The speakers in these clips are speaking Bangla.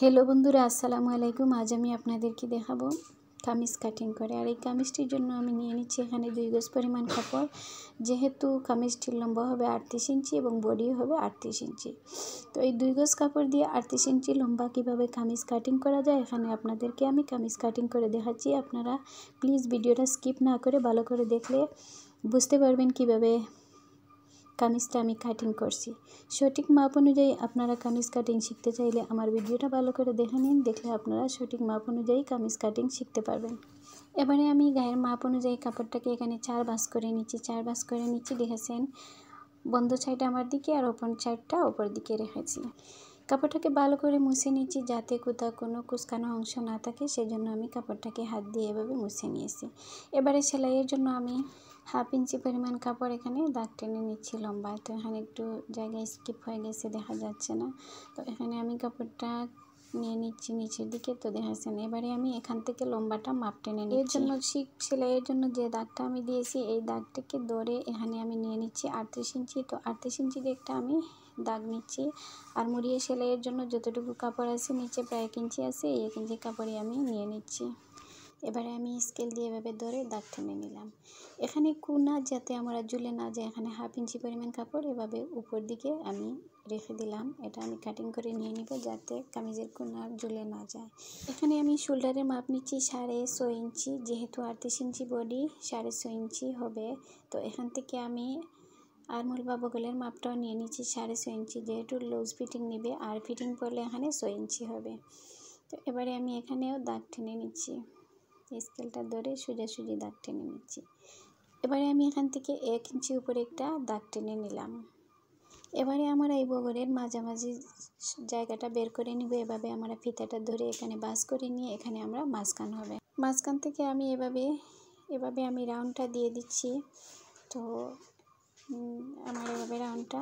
हेलो बंधुरा আসসালামু আলাইকুম। आज আমি আপনাদেরকে দেখাবো কামিজ কাটিং করে। আর এই কামিজটির জন্য আমি নিয়ে নিচ্ছি এখানে 2 গজ পরিমাণ কাপড়। যেহেতু কামিজটির লম্বা হবে 38 ইঞ্চি এবং বডি হবে 38 ইঞ্চি, তো এই 2 গজ কাপড় দিয়ে 38 ইঞ্চি লম্বা কিভাবে কামিজ কাটিং করা যায় এখানে আপনাদেরকে আমি কামিজ কাটিং করে দেখাচ্ছি। আপনারা প্লিজ ভিডিওটা স্কিপ না করে ভালো করে দেখলে বুঝতে পারবেন কিভাবে কামিজটা আমি কাটিং করছি। সঠিক মাপ অনুযায়ী আপনারা কামিজ কাটিং শিখতে চাইলে আমার ভিডিওটা ভালো করে দেখে নিন, দেখলে আপনারা সঠিক মাপ অনুযায়ী কামিজ কাটিং শিখতে পারবেন। এবারে আমি গায়ের মাপ অনুযায়ী কাপড়টাকে এখানে 4 ভাঁজ করে নিচ্ছি। 4 ভাঁজ করে নিচ্ছি, দেখেছেন বন্ধ সাইডটা আমার দিকে আর ওপর সাইডটা ওপর দিকে রেখেছি। কাপড়টাকে ভালো করে মুছে নিচ্ছি যাতে কোথাও কোনো কুচকানো অংশ না থাকে, সেজন্য আমি কাপড়টাকে হাত দিয়ে এভাবে মুছে নিয়েছি। এবারে সেলাইয়ের জন্য আমি 1/2 ইঞ্চি পরিমাণ কাপড় এখানে দাগ টেনে নিচ্ছি লম্বা। তো এখানে একটু জায়গায় স্কিপ হয়ে গেছে, দেখা যাচ্ছে না। তো এখানে আমি কাপড়টা নিয়ে নিচ্ছি নিচের দিকে, তো দেখাচ্ছেন। এবারে আমি এখান থেকে লম্বাটা মাপ টেনে নিচ্ছি। এর জন্য সেলাইয়ের জন্য যে দাগটা আমি দিয়েছি এই দাগটাকে ধরে এখানে আমি নিয়ে নিচ্ছি 38 ইঞ্চি। তো 38 ইঞ্চির একটা আমি দাগ নিচ্ছি। আর মুড়িয়ে সেলাইয়ের জন্য যতটুকু কাপড় আছে নিচে প্রায় 1 ইঞ্চি আছে, এই 1 ইঞ্চি কাপড়ই আমি নিয়ে নিচ্ছি। এবারে আমি স্কেল দিয়ে এভাবে ধরে দাগ টেনে নিলাম। এখানে কোনা যাতে আমরা ঝুলে না যায়, এখানে 1/2 ইঞ্চি পরিমাণ কাপড় এভাবে উপর দিকে আমি রেখে দিলাম। এটা আমি কাটিং করে নিয়ে নিব যাতে কামিজের কোনা ঝুলে না যায়। এখানে আমি শোল্ডারের মাপ নিচ্ছি 6.5 ইঞ্চি, যেহেতু 38 ইঞ্চি বডি 6.5 ইঞ্চি হবে। তো এখান থেকে আমি আরমোল বা বগলের মাপটাও নিয়ে নিচ্ছি 6.5 ইঞ্চি, যেহেতু লুজ ফিটিং নেবে আর ফিটিং করলে এখানে 6 ইঞ্চি হবে। তো এবারে আমি এখানেও দাগ টেনে নিচ্ছি, স্কেলটা ধরে সোজাসুজি দাগ টেনে নিচ্ছি। এবারে আমি এখান থেকে 1 ইঞ্চি উপরে একটা দাগ টেনে নিলাম। এবারে আমরা এই বগলের মাঝামাঝি জায়গাটা বের করে নিব। এভাবে আমরা ফিতাটা ধরে এখানে ভাঁজ করে নিয়ে এখানে আমরা মাঝখান হবে। মাঝখান থেকে আমি এভাবে আমি রাউন্ডটা দিয়ে দিচ্ছি। তো আমার এভাবে রাউন্ডটা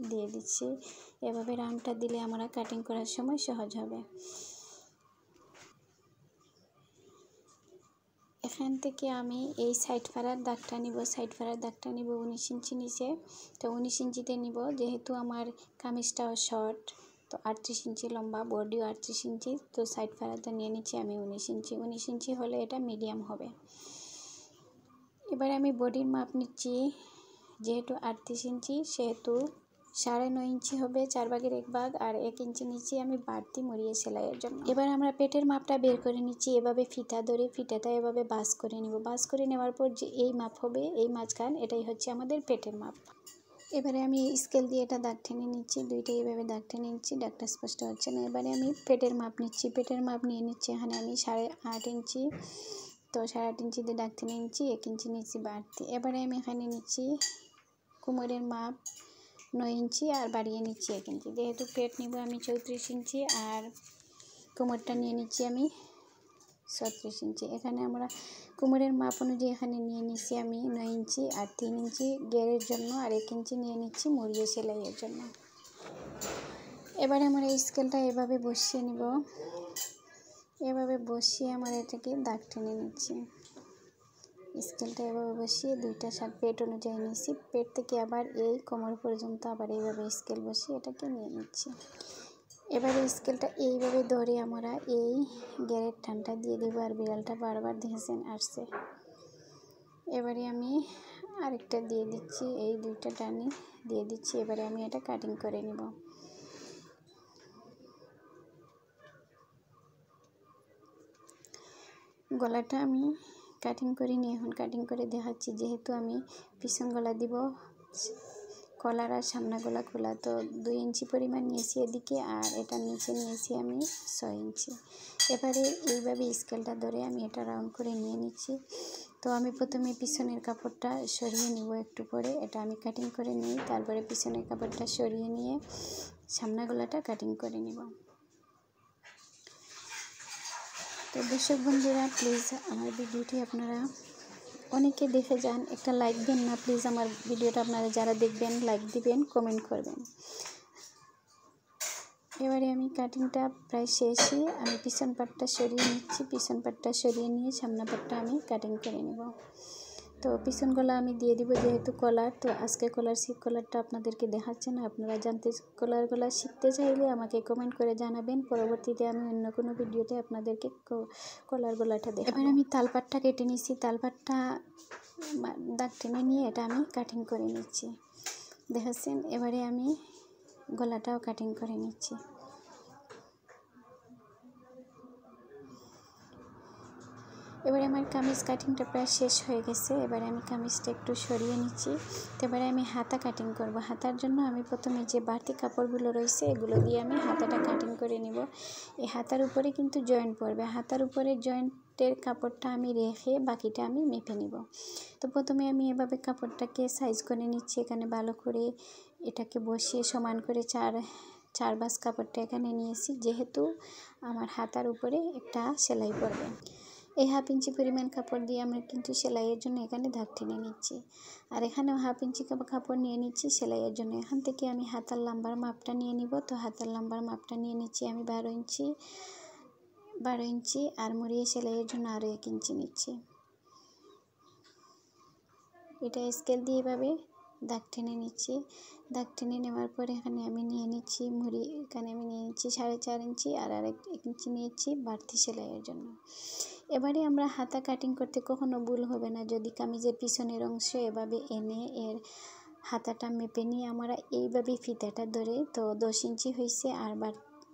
দিয়ে দিচ্ছি। এভাবে রাউন্ডটা দিলে আমরা কাটিং করার সময় সহজ হবে। এখান থেকে আমি এই সাইড ফাড়ার দাগটা নিব। সাইড ফাড়ার দাগটা নিব 19 ইঞ্চি নিচে। তো 19 ইঞ্চিতে নিব, যেহেতু আমার কামিজটাও শর্ট, তো 38 ইঞ্চি লম্বা, বডিও 38 ইঞ্চি। তো সাইড ফাড়ারটা নিয়ে নিচ্ছি আমি 19 ইঞ্চি। 19 ইঞ্চি হলে এটা মিডিয়াম হবে। এবারে আমি বডির মাপ নিচ্ছি, যেহেতু 38 ইঞ্চি সেহেতু 9.5 ইঞ্চি হবে, 4 ভাগের 1 ভাগ, আর 1 ইঞ্চি নিচ্ছি আমি বাড়তি মুড়িয়ে সেলাইয়ের জন্য। এবার আমরা পেটের মাপটা বের করে নিচ্ছি। এভাবে ফিতা ধরে ফিতাটা এভাবে ভাঁজ করে নিব। ভাঁজ করে নেওয়ার পর যে এই মাপ হবে, এই মাঝখান, এটাই হচ্ছে আমাদের পেটের মাপ। এবারে আমি স্কেল দিয়ে এটা দাগ টেনে নিচ্ছি, দুইটাই এভাবে দাগ টেনে নিচ্ছি, দাগটা স্পষ্ট হচ্ছে না। এবারে আমি পেটের মাপ নিচ্ছি। পেটের মাপ নিয়ে নিচ্ছি এখানে আমি 8.5 ইঞ্চি। তো 8.5 ইঞ্চিতে দাগ টেনে নিচ্ছি, 1 ইঞ্চি নিচ্ছি বাড়তি। এবারে আমি এখানে নিচ্ছি কোমরের মাপ 9 ইঞ্চি আর বাড়িয়ে নিচ্ছি 1 ইঞ্চি। যেহেতু পেট নিব আমি 34 ইঞ্চি আর কোমরটা নিয়ে নিচ্ছি আমি 36 ইঞ্চি। এখানে আমরা কোমরের মাপ অনুযায়ী এখানে নিয়ে নিচ্ছি আমি 9 ইঞ্চি আর 3 ইঞ্চি গেরের জন্য, আর 1 ইঞ্চি নিয়ে নিচ্ছি মুড়িয়ে সেলাইয়ের জন্য। এবারে আমরা এই স্কেলটা এভাবে বসিয়ে নিব। এভাবে বসিয়ে আমরা এটাকে দাগ টেনে নিচ্ছি। স্কেলটা এভাবে বসিয়ে দুইটা শার্ট পেট অনুযায়ী নিচ্ছি। পেট থেকে আবার এই কোমর পর্যন্ত আবার এইভাবে স্কেল বসিয়ে এটাকে নিয়ে নিচ্ছি। এবারে স্কেলটা এইভাবে ধরে আমরা এই গেরের টানটা দিয়ে দেবো। আর বিড়ালটা বারবার দেখেছেন আসছে। এবারে আমি আরেকটা দিয়ে দিচ্ছি, এই দুইটা টানি দিয়ে দিচ্ছি। এবারে আমি এটা কাটিং করে নিব। গলাটা আমি কাটিং করে নিয়ে এখন কাটিং করে দেখাচ্ছি। যেহেতু আমি পিছন গলা দিব, কলার আর সামনা গলা খোলা, তো 2 ইঞ্চি পরিমাণ নিয়েছি এদিকে, আর এটা নিচে নিয়েছি আমি 6 ইঞ্চি। এবারে এইভাবে স্কেলটা ধরে আমি এটা রাউন্ড করে নিয়ে নিচ্ছি। তো আমি প্রথমে পিছনের কাপড়টা সরিয়ে নিব একটু পরে, এটা আমি কাটিং করে নিই। তারপরে পিছনের কাপড়টা সরিয়ে নিয়ে সামনা গলাটা কাটিং করে নিব। তো দর্শক বন্ধুরা, প্লিজ আমার ভিডিওটি আপনারা অনেকে দেখে যান, একটা লাইক দেন না প্লিজ। আমার ভিডিওটা আপনারা যারা দেখবেন লাইক দিবেন, কমেন্ট করবেন। এবারে আমি কাটিংটা প্রায় শেষই, আমি পিছন পাটটা সরিয়ে নিচ্ছি। পিছন পাটটা সরিয়ে নিয়ে সামনা পাটটা আমি কাটিং করে নেব। তো পিছন গলা আমি দিয়ে দিব যেহেতু কলার, তো আজকে কলারটা আপনাদেরকে দেখাচ্ছে না। আপনারা কলার গলা শিখতে চাইলে আমাকে কমেন্ট করে জানাবেন, পরবর্তীতে আমি অন্য কোনো ভিডিওতে আপনাদেরকে কলার গলাটা দেখাবো। এবার আমি তালপাটটা কেটে নিচ্ছি, তালপাটটা দাগ টেনে নিয়ে এটা আমি কাটিং করে নিচ্ছি, দেখাচ্ছেন। এবারে আমি গলাটাও কাটিং করে নিচ্ছি। এবারে আমার কামিজ কাটিংটা প্রায় শেষ হয়ে গেছে। এবারে আমি কামিজটা একটু সরিয়ে নিচ্ছি। তো এবারে আমি হাতা কাটিং করব। হাতার জন্য আমি প্রথমে যে বাড়তি কাপড়গুলো রয়েছে এগুলো দিয়ে আমি হাতাটা কাটিং করে নিব। এই হাতার উপরে কিন্তু জয়েন্ট পড়বে, হাতার উপরে জয়েন্টের কাপড়টা আমি রেখে বাকিটা আমি মেপে নিব। তো প্রথমে আমি এভাবে কাপড়টাকে সাইজ করে নিচ্ছি, এখানে ভালো করে এটাকে বসিয়ে সমান করে চার ভাঁজ কাপড়টা এখানে নিয়েছি, যেহেতু আমার হাতার উপরে একটা সেলাই পড়বে। এই 1/2 ইঞ্চি পরিমাণ কাপড় দিয়ে আমরা কিন্তু সেলাইয়ের জন্য এখানে দাগ টেনে নিচ্ছি, আর এখানেও 1/2 ইঞ্চি কাপড় নিয়ে নিচ্ছি সেলাইয়ের জন্য। এখান থেকে আমি হাতার লম্বার মাপটা নিয়ে নিব। তো হাতার লম্বার মাপটা নিয়ে নিচ্ছি আমি 12 ইঞ্চি, আর মুড়িয়ে সেলাইয়ের জন্য আরও 1 ইঞ্চি নিচ্ছি। এটা স্কেল দিয়ে এভাবে দাগ টেনে নিচ্ছি। দাগ টেনে নেওয়ার পরে এখানে আমি নিয়ে নিচ্ছি এখানে আমি নিয়ে নিচ্ছি 4.5 ইঞ্চি, আর 1 ইঞ্চি নিয়েছি বাড়তি সেলাইয়ের জন্য। এবারে আমরা হাতা কাটিং করতে কখনো ভুল হবে না, যদি কামিজের পিছনের অংশ এভাবে এনে এর হাতাটা মেপে নিয়ে আমরা এইভাবে ফিতাটা ধরে, তো 10 ইঞ্চি হয়েছে, আর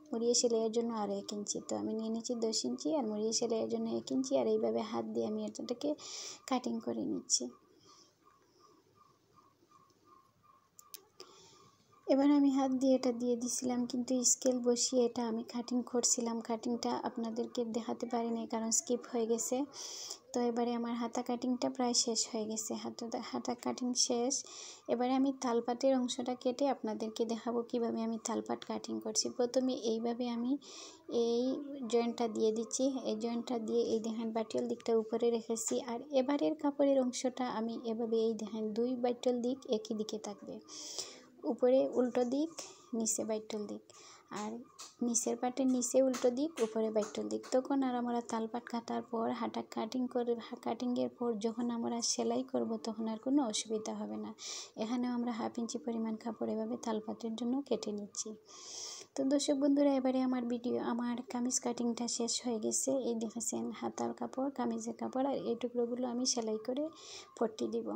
মুড়িয়ে সেলাইয়ের জন্য আরও 1 ইঞ্চি। তো আমি নিয়ে নিচ্ছি 10 ইঞ্চি, আর মুড়িয়ে সেলাইয়ের জন্য 1 ইঞ্চি, আর এইভাবে হাত দিয়ে আমি এটাকে কাটিং করে নিচ্ছি। এবার আমি হাত দিয়ে এটা দিয়ে দিছিলাম, কিন্তু স্কেল বসিয়ে এটা আমি কাটিং করছিলাম। কাটিংটা আপনাদেরকে দেখাতে পারিনি কারণ স্কিপ হয়ে গেছে। তো এবারে আমার হাতা কাটিংটা প্রায় শেষ হয়ে গেছে, হাতা কাটিং শেষ। এবারে আমি তালপাটের অংশটা কেটে আপনাদেরকে দেখাবো কিভাবে আমি তালপাট কাটিং করছি। প্রথমে এইভাবে আমি এই জয়েন্টটা দিয়ে দিচ্ছি, এই জয়েন্টটা দিয়ে এই দেখেন বাটিয়াল দিকটা উপরে রেখেছি, আর এবারের কাপড়ের অংশটা আমি এভাবে এই দেখেন 2 বাটিয়াল দিক একই দিকে থাকবে, উপরে উল্টো দিক, নিচে বাইটল দিক, আর নিচের পাটের নিচে উল্টো দিক, উপরে বাইটল দিক। তখন আর আমরা তালপাট কাটার পর হাতা কাটিংয়ের পর যখন আমরা সেলাই করব তখন আর কোনো অসুবিধা হবে না। এখানেও আমরা 1/2 ইঞ্চি পরিমাণ কাপড় এভাবে তালপাটের জন্য কেটে নিচ্ছি। তো দর্শক বন্ধুরা, এবারে আমার কামিজ কাটিংটা শেষ হয়ে গেছে। এই দেখেছেন হাতার কাপড়, কামিজের কাপড়, আর এই টুকরোগুলো আমি সেলাই করে পট্টি দিব।